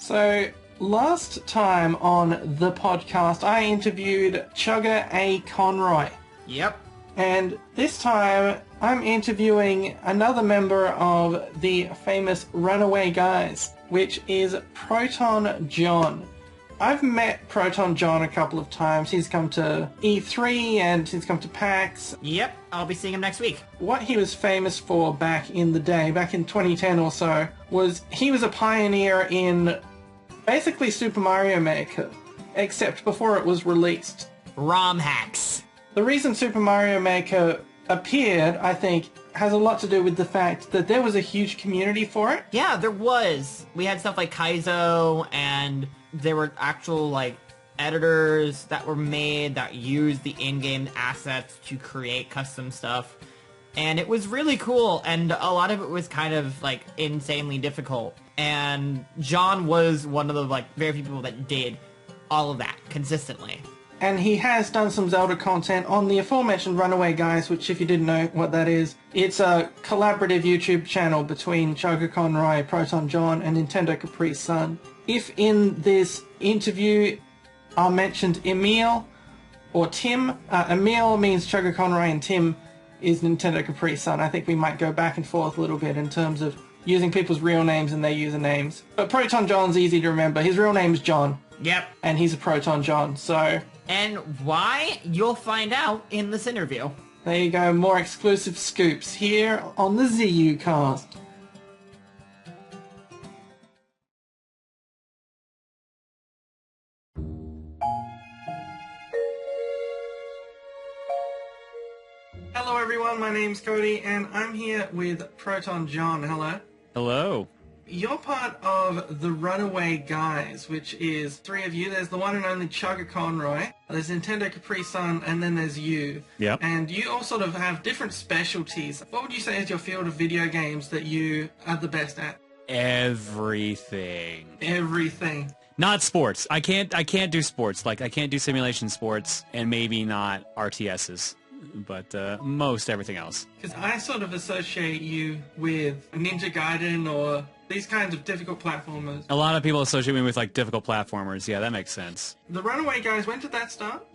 So, last time on the podcast, I interviewed Chugga A. Conroy. Yep. And this time, I'm interviewing another member of the famous Runaway Guys, which is ProtonJon. I've met ProtonJon a couple of times. He's come to E3 and he's come to PAX. Yep, I'll be seeing him next week. What he was famous for back in the day, back in 2010 or so, was he was a pioneer in basically Super Mario Maker, except before it was released. ROM hacks. The reason Super Mario Maker appeared, I think, has a lot to do with the fact that there was a huge community for it. Yeah, there was. We had stuff like Kaizo, and there were actual, like, editors that were made that used the in-game assets to create custom stuff. And it was really cool, and a lot of it was kind of, like, insanely difficult. And John was one of the, like, very few people that did all of that consistently. And he has done some Zelda content on the aforementioned Runaway Guys, which, if you didn't know what that is, it's a collaborative YouTube channel between Chugga Conroy, ProtonJon, and Nintendo Capri Sun. If in this interview are mentioned Emil or Tim, Emil means Chugga Conroy and Tim is Nintendo Capri Sun. I think we might go back and forth a little bit in terms of using people's real names and their usernames. But ProtonJon's easy to remember. His real name is John. Yep. And he's a ProtonJon, so... And why? You'll find out in this interview. There you go, more exclusive scoops here on the ZUCast. Hello everyone, my name's Cody, and I'm here with ProtonJon. Hello. Hello. You're part of the Runaway Guys, which is three of you. There's the one and only Chugga Conroy, there's Nintendo Capri Sun, and then there's you. Yep. And you all sort of have different specialties. What would you say is your field of video games that you are the best at? Everything. Everything. Not sports. I can't do sports. Like, I can't do simulation sports, and maybe not RTSs. But most everything else. Because I sort of associate you with Ninja Gaiden or these kinds of difficult platformers. A lot of people associate me with, like, difficult platformers. Yeah, that makes sense. The Runaway Guys, when did that start?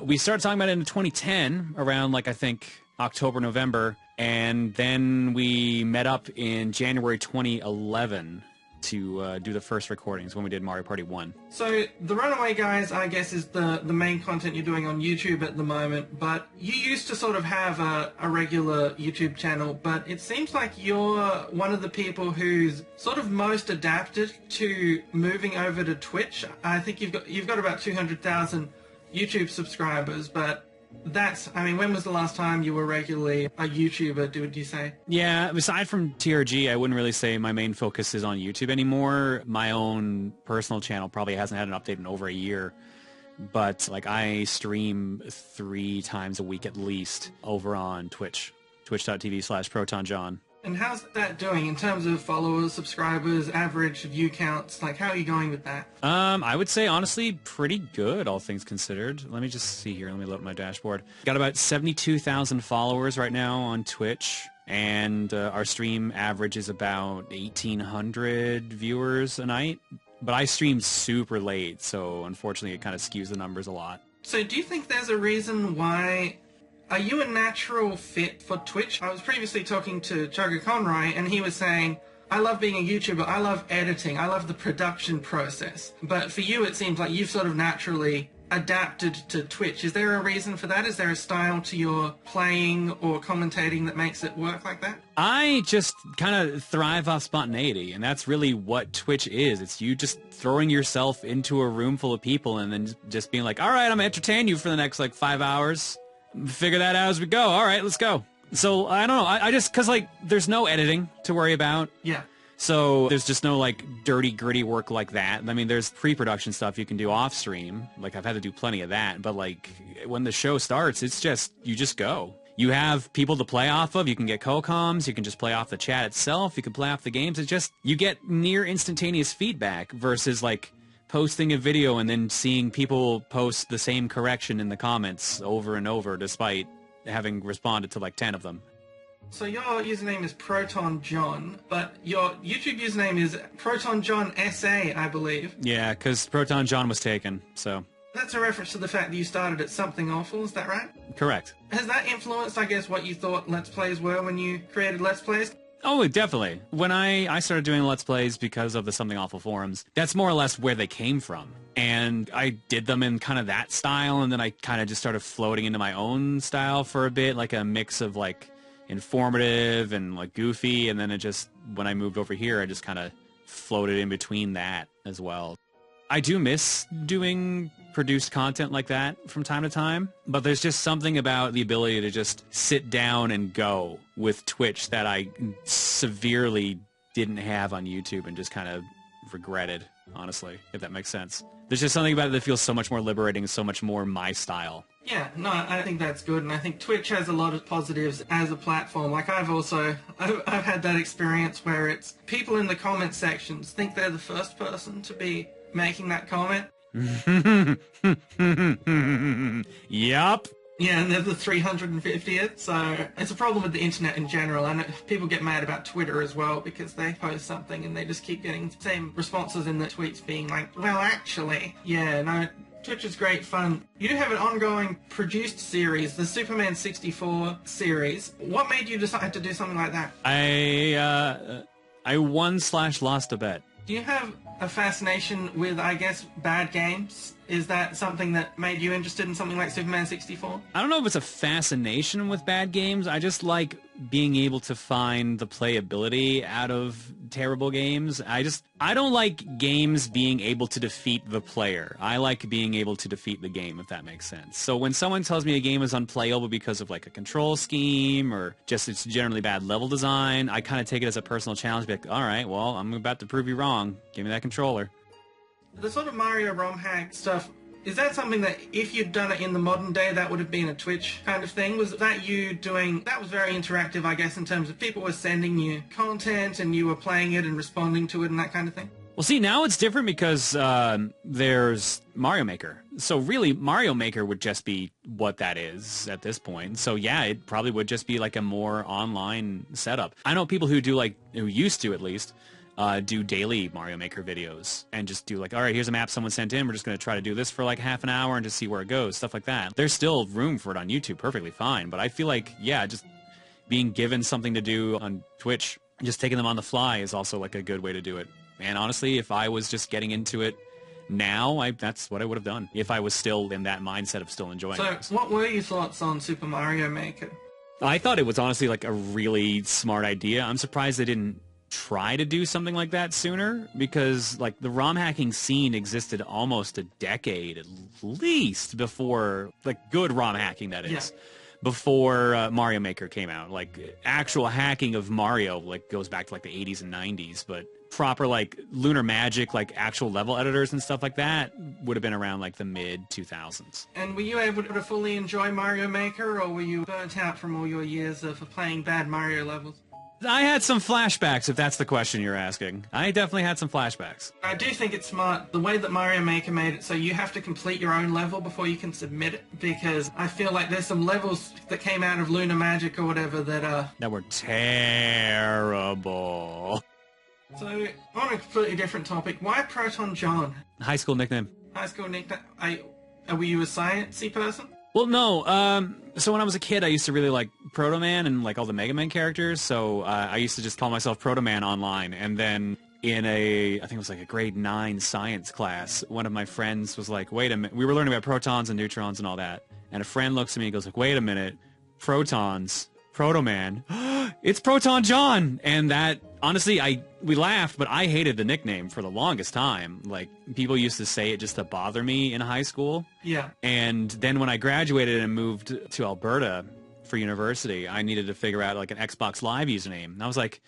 We started talking about it in 2010, around, like, I think, October, November. And then we met up in January 2011 to do the first recordings when we did Mario Party 1. So, the Runaway Guys, I guess, is the main content you're doing on YouTube at the moment, but you used to sort of have a regular YouTube channel, but it seems like you're one of the people who's sort of most adapted to moving over to Twitch. I think you've got about 200,000 YouTube subscribers, but that's, I mean, when was the last time you were regularly a YouTuber, would you say? Yeah, aside from TRG, I wouldn't really say my main focus is on YouTube anymore. My own personal channel probably hasn't had an update in over a year. But, like, I stream 3 times a week at least over on Twitch. Twitch.tv/ProtonJon. And how's that doing in terms of followers, subscribers, average view counts? Like, how are you going with that? I would say, honestly, pretty good, all things considered. Let me just see here. Let me load my dashboard. Got about 72,000 followers right now on Twitch, and our stream average is about 1,800 viewers a night. But I stream super late, so unfortunately it kind of skews the numbers a lot. So do you think there's a reason why... Are you a natural fit for Twitch? I was previously talking to Chugga Conroy, and he was saying, I love being a YouTuber, I love editing, I love the production process. But for you, it seems like you've sort of naturally adapted to Twitch. Is there a reason for that? Is there a style to your playing or commentating that makes it work like that? I just kind of thrive off spontaneity, and that's really what Twitch is. It's you just throwing yourself into a room full of people and then just being like, all right, I'm going to entertain you for the next, like, 5 hours. Figure that out as we go. All right, let's go. So, I don't know. I just, because, like, there's no editing to worry about. Yeah. So there's just no, like, dirty, gritty work like that. I mean, there's pre-production stuff you can do off-stream. Like, I've had to do plenty of that. But, like, when the show starts, it's just, you just go. You have people to play off of. You can get co-coms. You can just play off the chat itself. You can play off the games. It's just, you get near instantaneous feedback versus, like, posting a video and then seeing people post the same correction in the comments over and over despite having responded to like 10 of them. So your username is ProtonJon, but your YouTube username is ProtonJon SA, I believe. Yeah, because ProtonJon was taken, so... That's a reference to the fact that you started at Something Awful, is that right? Correct. Has that influenced, I guess, what you thought Let's Plays were when you created Let's Plays? Oh, definitely. When I started doing Let's Plays because of the Something Awful forums, that's more or less where they came from. And I did them in kind of that style, and then I kind of just started floating into my own style for a bit, like a mix of, like, informative and, like, goofy, and then it just, when I moved over here, I just kind of floated in between that as well. I do miss doing produced content like that from time to time, but there's just something about the ability to just sit down and go with Twitch that I severely didn't have on YouTube and just kind of regretted, honestly, if that makes sense. There's just something about it that feels so much more liberating, so much more my style. Yeah, no, I think that's good, and I think Twitch has a lot of positives as a platform. Like, I've had that experience where it's people in the comment sections think they're the first person to be making that comment. Yup. Yeah, and they're the 350th, so it's a problem with the internet in general. I know people get mad about Twitter as well because they post something and they just keep getting the same responses in the tweets being like, well, actually. Yeah, no, Twitch is great fun. You do have an ongoing produced series, the Superman 64 series. What made you decide to do something like that? I won/lost a bet. Do you have a fascination with, I guess, bad games? Is that something that made you interested in something like Superman 64? I don't know if it's a fascination with bad games. I just like being able to find the playability out of terrible games. I don't like games being able to defeat the player. I like being able to defeat the game, if that makes sense. So when someone tells me a game is unplayable because of like a control scheme or just it's generally bad level design, I kind of take it as a personal challenge. Be like, all right, well, I'm about to prove you wrong. Give me that controller. The sort of Mario ROM hack stuff, is that something that if you'd done it in the modern day, that would have been a Twitch kind of thing? Was that you doing, that was very interactive, I guess, in terms of people were sending you content and you were playing it and responding to it and that kind of thing? Well, see, now it's different because there's Mario Maker. So really, Mario Maker would just be what that is at this point. So yeah, it probably would just be like a more online setup. I know people who do like, who used to at least, do daily Mario Maker videos and just do like, all right, here's a map someone sent in. We're just going to try to do this for like half an hour and just see where it goes, stuff like that. There's still room for it on YouTube, perfectly fine. But I feel like, yeah, just being given something to do on Twitch, just taking them on the fly is also like a good way to do it. And honestly, if I was just getting into it now, that's what I would have done if I was still in that mindset of still enjoying it. So what were your thoughts on Super Mario Maker? I thought it was honestly like a really smart idea. I'm surprised they didn't try to do something like that sooner, because like the ROM hacking scene existed almost a decade at least before, like good ROM hacking that is. Yeah. Before Mario Maker came out. Like actual hacking of Mario like goes back to like the 80s and 90s, but proper like Lunar Magic, like actual level editors and stuff like that would have been around like the mid 2000s. And were you able to fully enjoy Mario Maker, or were you burnt out from all your years of playing bad Mario levels? I had some flashbacks, if that's the question you're asking. I definitely had some flashbacks. I do think it's smart, the way that Mario Maker made it, so you have to complete your own level before you can submit it, because I feel like there's some levels that came out of Lunar Magic or whatever that were terrible. So, on a completely different topic, why ProtonJon? High school nickname. High school nickname? Were you a sciencey person? Well, no. So when I was a kid, I used to really like Proto Man and like all the Mega Man characters. So I used to just call myself Proto Man online. And then in I think it was like a grade 9 science class, one of my friends was like, wait a minute. We were learning about protons and neutrons and all that. And a friend looks at me and goes like, wait a minute. Protons. Proto Man. It's ProtonJon. And that, honestly, we laughed, but I hated the nickname for the longest time. Like, people used to say it just to bother me in high school. Yeah. And then when I graduated and moved to Alberta for university, I needed to figure out like an Xbox Live username. And I was like,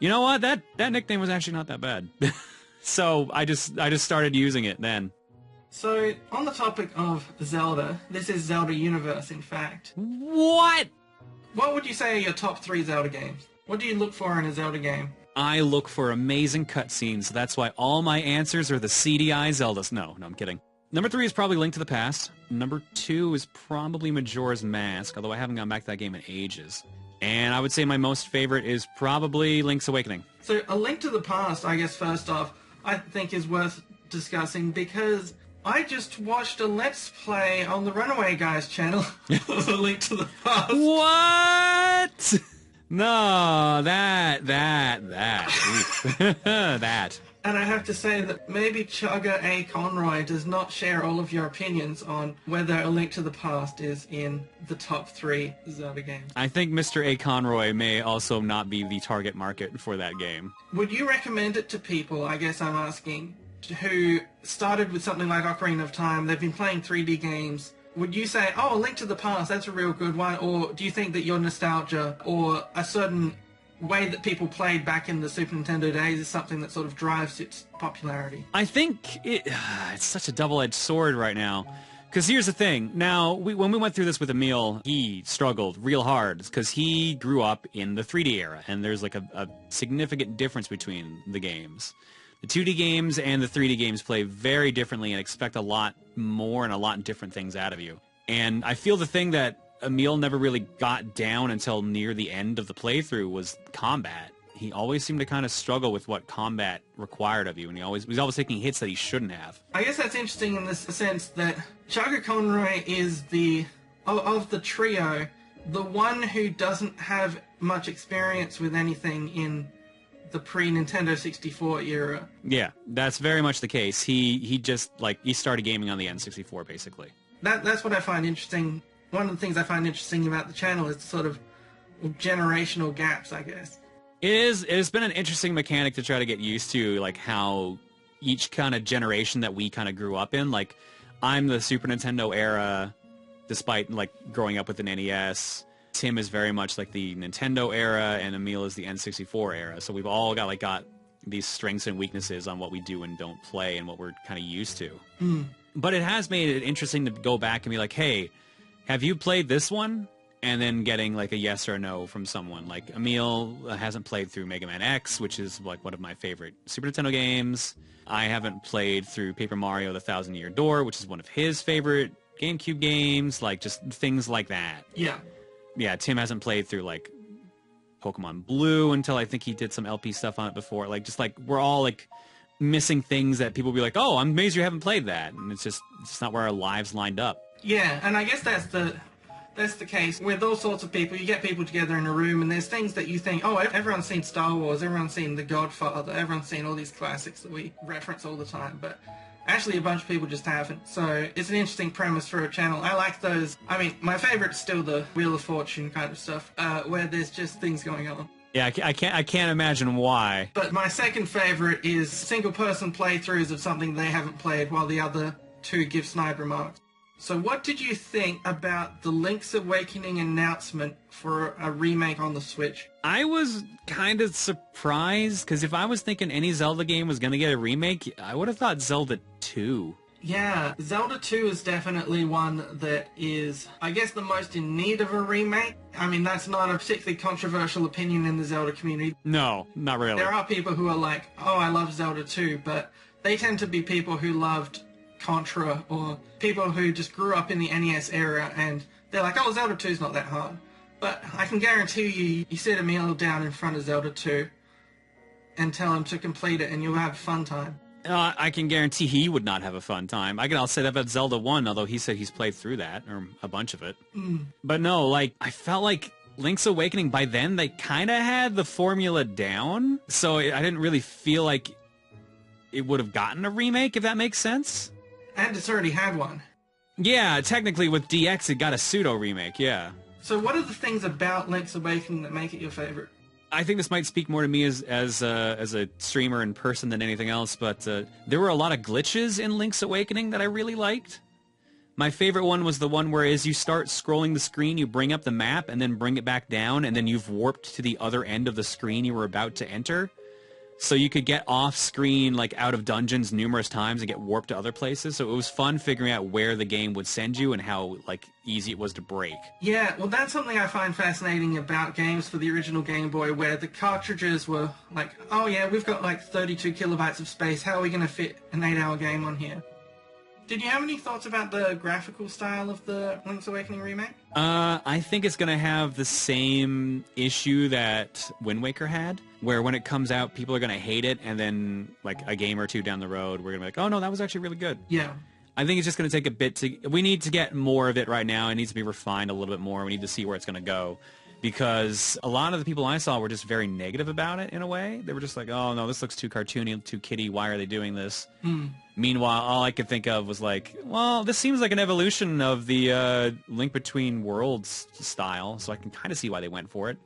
you know what? That nickname was actually not that bad. So I just started using it then. So, on the topic of Zelda, this is Zelda Universe, in fact. What? What would you say are your top 3 Zelda games? What do you look for in a Zelda game? I look for amazing cutscenes. That's why all my answers are the CDI Zeldas. No, I'm kidding. Number 3 is probably Link to the Past. Number 2 is probably Majora's Mask, although I haven't gone back to that game in ages. And I would say my most favorite is probably Link's Awakening. So A Link to the Past, I guess first off, I think is worth discussing because I just watched a Let's Play on the Runaway Guys channel of A Link to the Past. What? No, that. That. And I have to say that maybe Chugga A. Conroy does not share all of your opinions on whether A Link to the Past is in the top 3 Zelda games. I think Mr. A. Conroy may also not be the target market for that game. Would you recommend it to people, I guess I'm asking, who started with something like Ocarina of Time, they've been playing 3D games? Would you say, oh, A Link to the Past, that's a real good one? Or do you think that your nostalgia or a certain way that people played back in the Super Nintendo days is something that sort of drives its popularity? I think it's such a double-edged sword right now. Because here's the thing. Now, when we went through this with Emil, he struggled real hard because he grew up in the 3D era, and there's like a significant difference between the games. The 2D games and the 3D games play very differently and expect a lot more and a lot different things out of you. And I feel the thing that Emil never really got down until near the end of the playthrough was combat. He always seemed to kind of struggle with what combat required of you, and he was always taking hits that he shouldn't have. I guess that's interesting in the sense that Chugga Conroy is of the trio, the one who doesn't have much experience with anything in the pre-Nintendo 64 era. Yeah, that's very much the case. He just, he started gaming on the N64, basically. That's what I find interesting. One of the things I find interesting about the channel is the sort of generational gaps, I guess. It's been an interesting mechanic to try to get used to, like how each kind of generation that we kind of grew up in, like I'm the Super Nintendo era, despite growing up with an NES. Tim is very much like the Nintendo era, and Emil is the N64 era. So we've all got these strengths and weaknesses on what we do and don't play and what we're kind of used to. But it has made it interesting to go back and be like, hey, have you played this one? And then getting a yes or no from someone. Like Emil hasn't played through Mega Man X, which is one of my favorite Super Nintendo games. I haven't played through Paper Mario: The Thousand Year Door, which is one of his favorite GameCube games. Just things like that. Yeah, Tim hasn't played through Pokemon Blue until I think he did some LP stuff on it before. We're all missing things that people will be like, oh, I'm amazed you haven't played that. And it's just not where our lives lined up. Yeah, and I guess that's the case with all sorts of people. You get people together in a room and there's things that you think, oh, everyone's seen Star Wars, everyone's seen The Godfather, everyone's seen all these classics that we reference all the time, but actually a bunch of people just haven't. So it's an interesting premise for a channel. I like those. I mean, my favorite's still the Wheel of Fortune kind of stuff, where there's just things going on. Yeah, I can't imagine why. But my second favorite is single-person playthroughs of something they haven't played while the other two give snide remarks. So what did you think about the Link's Awakening announcement for a remake on the Switch? I was kind of surprised, because if I was thinking any Zelda game was going to get a remake, I would have thought Zelda 2. Yeah, Zelda 2 is definitely one that is, I guess, the most in need of a remake. I mean, that's not a particularly controversial opinion in the Zelda community. No, not really. There are people who are like, oh, I love Zelda 2, but they tend to be people who loved Contra, or people who just grew up in the NES era and they're like, oh, Zelda 2's not that hard. But I can guarantee you sit Emil down in front of Zelda 2 and tell him to complete it and you'll have a fun time. I can guarantee he would not have a fun time. I'll say that about Zelda 1, although he said he's played through that, or a bunch of it. But no, I felt like Link's Awakening, by then, they kind of had the formula down, so I didn't really feel like it would have gotten a remake, if that makes sense. And it's already had one. Yeah, technically with DX it got a pseudo-remake, yeah. So what are the things about Link's Awakening that make it your favorite? I think this might speak more to me as a streamer in person than anything else, but there were a lot of glitches in Link's Awakening that I really liked. My favorite one was the one where as you start scrolling the screen, you bring up the map and then bring it back down, and then you've warped to the other end of the screen you were about to enter. So you could get off-screen, out of dungeons numerous times and get warped to other places. So it was fun figuring out where the game would send you and how, easy it was to break. Yeah, well, that's something I find fascinating about games for the original Game Boy, where the cartridges were like, oh yeah, we've got 32 kilobytes of space. How are we going to fit an 8-hour game on here? Did you have any thoughts about the graphical style of the Link's Awakening remake? I think it's going to have the same issue that Wind Waker had, where when it comes out, people are going to hate it, and then like a game or two down the road, we're going to be like, oh no, that was actually really good. Yeah. I think it's just going to take a bit to... We need to get more of it right now. It needs to be refined a little bit more. We need to see where it's going to go. Because a lot of the people I saw were just very negative about it in a way. They were just like, oh no, this looks too cartoony, too kiddie. Why are they doing this? Meanwhile, all I could think of was like, well, this seems like an evolution of the Link Between Worlds style, so I can kind of see why they went for it.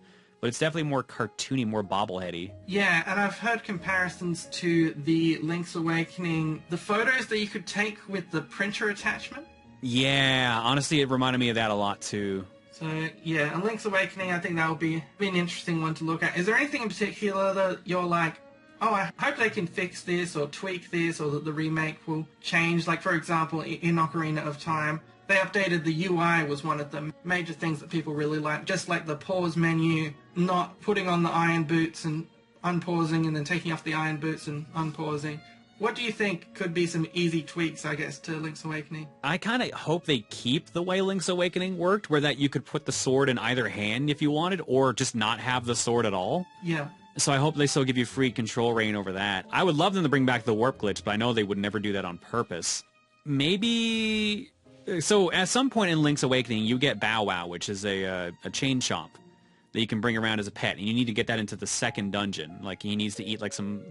But it's definitely more cartoony, more bobbleheady. Yeah, and I've heard comparisons to the Link's Awakening, the photos that you could take with the printer attachment. Yeah, honestly, it reminded me of that a lot too. So, yeah, a Link's Awakening, I think that would be an interesting one to look at. Is there anything in particular that you're like, oh, I hope they can fix this or tweak this, or that the remake will change? Like, for example, in Ocarina of Time, they updated the UI was one of the major things that people really like. Just like the pause menu, not putting on the iron boots and unpausing and then taking off the iron boots and unpausing. What do you think could be some easy tweaks, I guess, to Link's Awakening? I kind of hope they keep the way Link's Awakening worked, where that you could put the sword in either hand if you wanted, or just not have the sword at all. Yeah. So I hope they still give you free control reign over that. I would love them to bring back the warp glitch, but I know they would never do that on purpose. Maybe... So at some point in Link's Awakening, you get Bow Wow, which is a chain chomp that you can bring around as a pet, and you need to get that into the second dungeon. Like, he needs to eat like some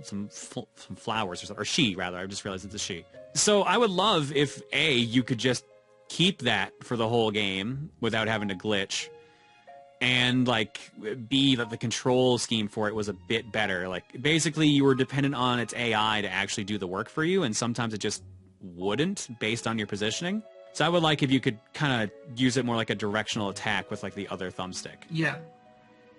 flowers or something, or she rather. I just realized it's a she. So I would love if you could just keep that for the whole game without having to glitch, and like B, that the control scheme for it was a bit better. Like, basically you were dependent on its AI to actually do the work for you, and sometimes it just wouldn't based on your positioning. So I would like if you could kind of use it more like a directional attack with like the other thumbstick. Yeah.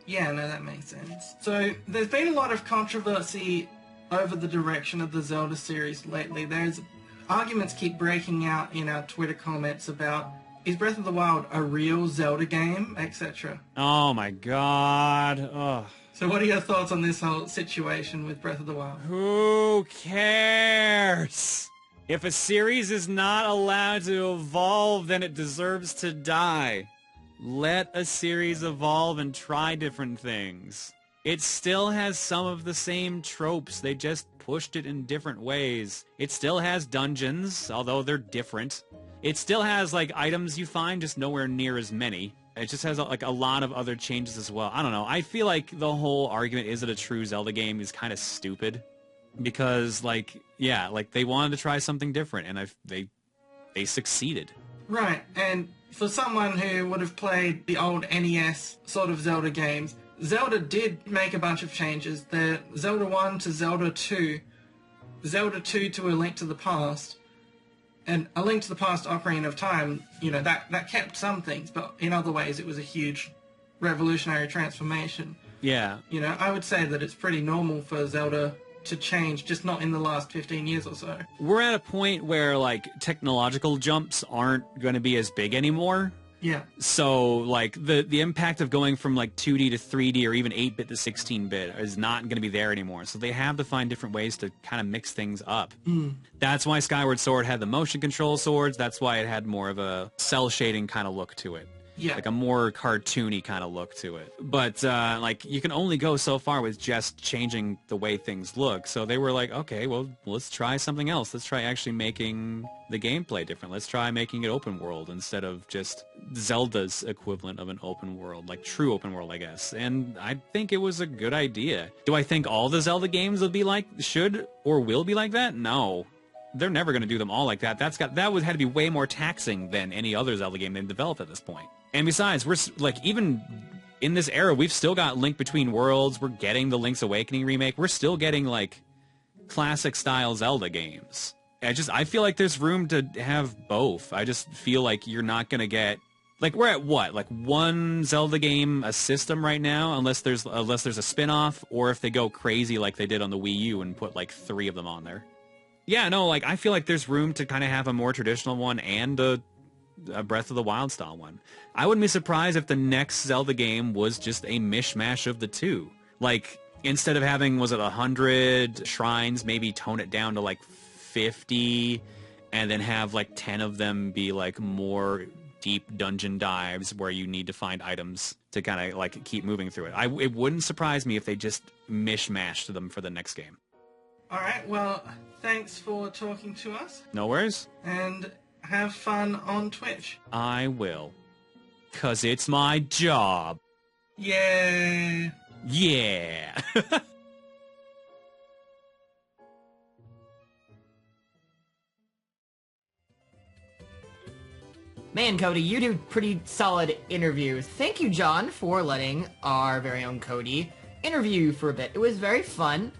Yeah, no, that makes sense. So there's been a lot of controversy over the direction of the Zelda series lately. There's arguments keep breaking out in our Twitter comments about, is Breath of the Wild a real Zelda game, etc. Oh my god. Ugh. So what are your thoughts on this whole situation with Breath of the Wild? Who cares? If a series is not allowed to evolve, then it deserves to die. Let a series evolve and try different things. It still has some of the same tropes, they just pushed it in different ways. It still has dungeons, although they're different. It still has, like, items you find, just nowhere near as many. It just has, like, a lot of other changes as well. I don't know, I feel like the whole argument, is it a true Zelda game, is kind of stupid. Because, like, yeah, like, they wanted to try something different, and they succeeded. Right, and for someone who would have played the old NES sort of Zelda games, Zelda did make a bunch of changes. The Zelda 1 to Zelda 2, Zelda 2 to A Link to the Past, and A Link to the Past Ocarina of Time, you know, that kept some things, but in other ways it was a huge revolutionary transformation. Yeah. You know, I would say that it's pretty normal for Zelda to change, just not in the last 15 years or so. We're at a point where, like, technological jumps aren't going to be as big anymore. Yeah. So, like, the impact of going from, like, 2D to 3D or even 8-bit to 16-bit is not going to be there anymore. So they have to find different ways to kind of mix things up. That's why Skyward Sword had the motion control swords. That's why it had more of a cell shading kind of look to it. Yeah. Like a more cartoony kind of look to it. But, like, you can only go so far with just changing the way things look. So they were like, okay, well, let's try something else. Let's try actually making the gameplay different. Let's try making it open world instead of just Zelda's equivalent of an open world, like true open world, I guess. And I think it was a good idea. Do I think all the Zelda games will be like, should or will be like that? No. They're never going to do them all like that. That would have to be way more taxing than any other Zelda game they've developed at this point. And besides, we're, like, even in this era, we've still got Link Between Worlds. We're getting the Link's Awakening remake. We're still getting, like, classic-style Zelda games. I feel like there's room to have both. I just feel like you're not going to get... Like, we're at what? Like, one Zelda game a system right now, unless there's a spin-off, or if they go crazy like they did on the Wii U and put, like, 3 of them on there. Yeah, no, like, I feel like there's room to kind of have a more traditional one and a Breath of the Wild style one. I wouldn't be surprised if the next Zelda game was just a mishmash of the two. Like, instead of having, was it 100 shrines, maybe tone it down to like 50 and then have like 10 of them be like more deep dungeon dives where you need to find items to kind of like keep moving through it. It wouldn't surprise me if they just mishmashed them for the next game. All right, well, thanks for talking to us. No worries. And have fun on Twitch. I will. 'Cause it's my job. Yeah. Yeah. Man, Cody, you do pretty solid interviews. Thank you, John, for letting our very own Cody interview you for a bit. It was very fun.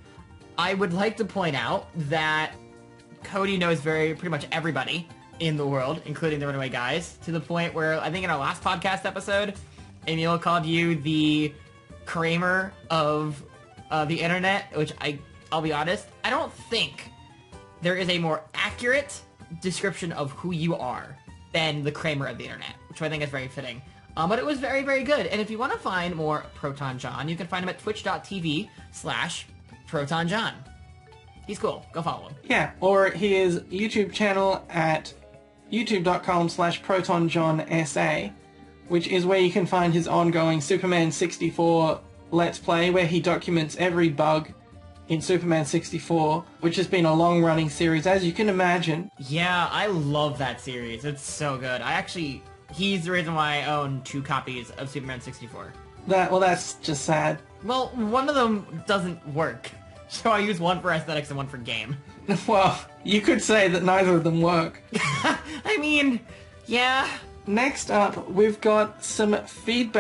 I would like to point out that Cody knows pretty much everybody in the world, including the Runaway Guys, to the point where I think in our last podcast episode, Emil called you the Kramer of the internet, which I'll be honest, I don't think there is a more accurate description of who you are than the Kramer of the internet, which I think is very fitting. But it was very, very good. And if you want to find more ProtonJon, you can find him at twitch.tv/ProtonJon. He's cool. Go follow him. Yeah, or his YouTube channel at youtube.com/ProtonJonSA, which is where you can find his ongoing Superman 64 Let's Play, where he documents every bug in Superman 64, which has been a long-running series, as you can imagine. Yeah, I love that series. It's so good. He's the reason why I own 2 copies of Superman 64. That's just sad. Well, one of them doesn't work. So I use one for aesthetics and one for game. Well, you could say that neither of them work. I mean, yeah. Next up, we've got some feedback